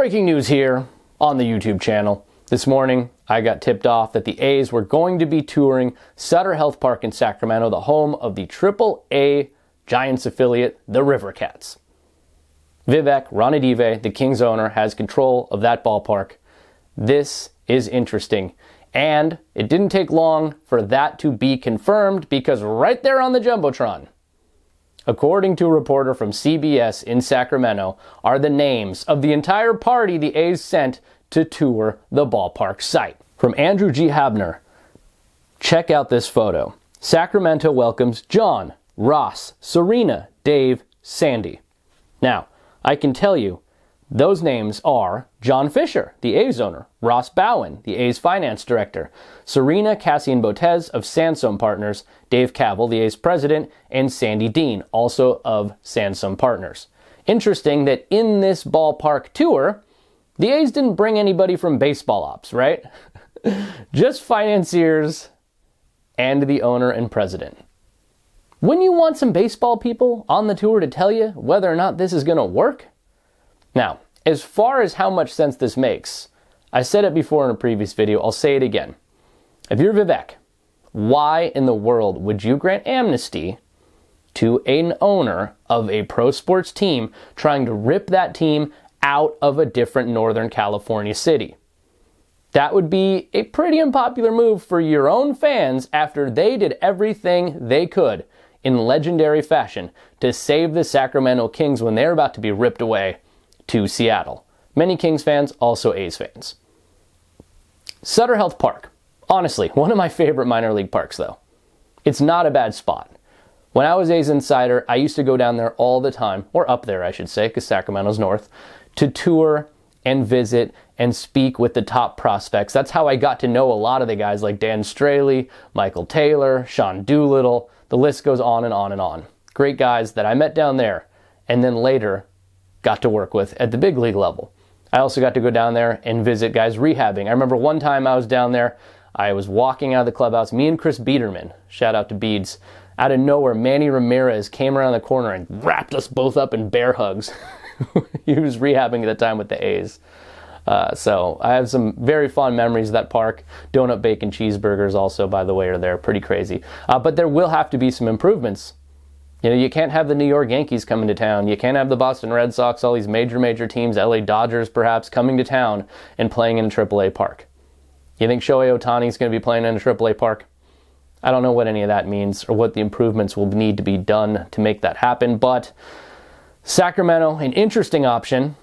Breaking news here on the YouTube channel. This morning, I got tipped off that the A's were going to be touring Sutter Health Park in Sacramento, the home of the AAA Giants affiliate, the River Cats. Vivek Ranadive, the Kings owner, has control of that ballpark. This is interesting. And it didn't take long for that to be confirmed because right there on the Jumbotron, according to a reporter from CBS in Sacramento, are the names of the entire party the A's sent to tour the ballpark site. From Andrew G. Habner, check out this photo. Sacramento welcomes John, Ross, Serena, Dave, Sandy. Now, I can tell you, those names are John Fisher, the A's owner, Ross Bowen, the A's finance director, Serena Cassian-Botez of Sansome Partners, Dave Kaval, the A's president, and Sandy Dean, also of Sansome Partners. Interesting that in this ballpark tour, the A's didn't bring anybody from baseball ops, right? Just financiers and the owner and president. Wouldn't you want some baseball people on the tour to tell you whether or not this is going to work? Now, as far as how much sense this makes, I said it before in a previous video, I'll say it again. If you're Vivek, why in the world would you grant amnesty to an owner of a pro sports team trying to rip that team out of a different Northern California city? That would be a pretty unpopular move for your own fans after they did everything they could in legendary fashion to save the Sacramento Kings when they're about to be ripped away to Seattle. Many Kings fans, also A's fans. Sutter Health Park. Honestly, one of my favorite minor league parks, though. It's not a bad spot. When I was A's insider, I used to go down there all the time, or up there, I should say, because Sacramento's north, to tour and visit and speak with the top prospects. That's how I got to know a lot of the guys like Dan Straley, Michael Taylor, Sean Doolittle. The list goes on and on and on. Great guys that I met down there and then later got to work with at the big league level. I also got to go down there and visit guys rehabbing. I remember one time I was down there, I was walking out of the clubhouse, me and Chris Biederman, shout out to Beads, out of nowhere, Manny Ramirez came around the corner and wrapped us both up in bear hugs. He was rehabbing at the time with the A's. So I have some very fond memories of that park. Donut bacon cheeseburgers also, by the way, are there. Pretty crazy. But there will have to be some improvements. You know, you can't have the New York Yankees coming to town. You can't have the Boston Red Sox, all these major teams, LA Dodgers perhaps, coming to town and playing in a AAA park. You think Shohei Ohtani is going to be playing in a AAA park? I don't know what any of that means or what the improvements will need to be done to make that happen, but Sacramento, an interesting option,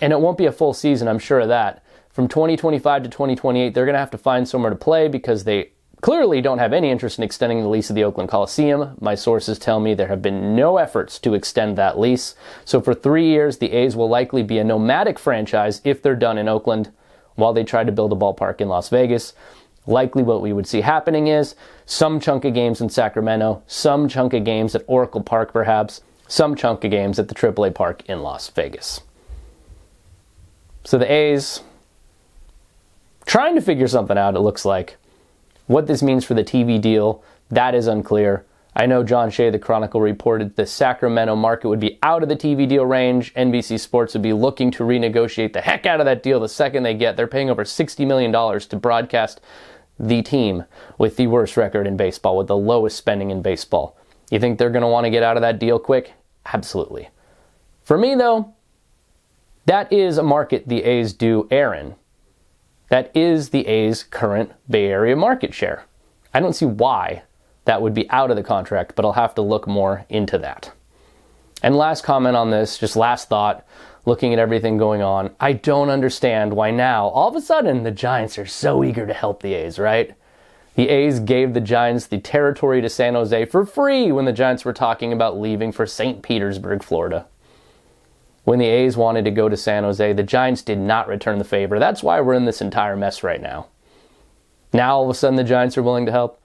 and it won't be a full season, I'm sure of that. From 2025 to 2028, they're going to have to find somewhere to play because they clearly don't have any interest in extending the lease of the Oakland Coliseum. My sources tell me there have been no efforts to extend that lease. So for 3 years, the A's will likely be a nomadic franchise if they're done in Oakland while they try to build a ballpark in Las Vegas. Likely what we would see happening is some chunk of games in Sacramento, some chunk of games at Oracle Park perhaps, some chunk of games at the AAA park in Las Vegas. So the A's trying to figure something out, it looks like. What this means for the TV deal, that is unclear. I know John Shea, the Chronicle, reported the Sacramento market would be out of the TV deal range. NBC Sports would be looking to renegotiate the heck out of that deal the second they get. They're paying over $60 million to broadcast the team with the worst record in baseball, with the lowest spending in baseball. You think they're going to want to get out of that deal quick? Absolutely. For me, though, that is a market the A's do air in. That is the A's current Bay Area market share. I don't see why that would be out of the contract, but I'll have to look more into that. And last comment on this, just last thought, looking at everything going on, I don't understand why now, all of a sudden, the Giants are so eager to help the A's, right? The A's gave the Giants the territory to San Jose for free when the Giants were talking about leaving for St. Petersburg, Florida. When the A's wanted to go to San Jose, the Giants did not return the favor. That's why we're in this entire mess right now. Now all of a sudden the Giants are willing to help.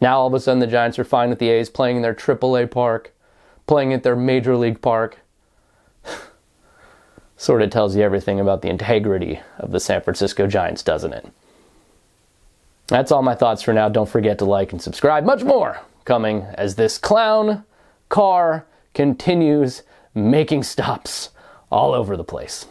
Now all of a sudden the Giants are fine with the A's playing in their AAA park, playing at their Major League park. Sort of tells you everything about the integrity of the San Francisco Giants, doesn't it? That's all my thoughts for now. Don't forget to like and subscribe. Much more coming as this clown car continues making stops all over the place.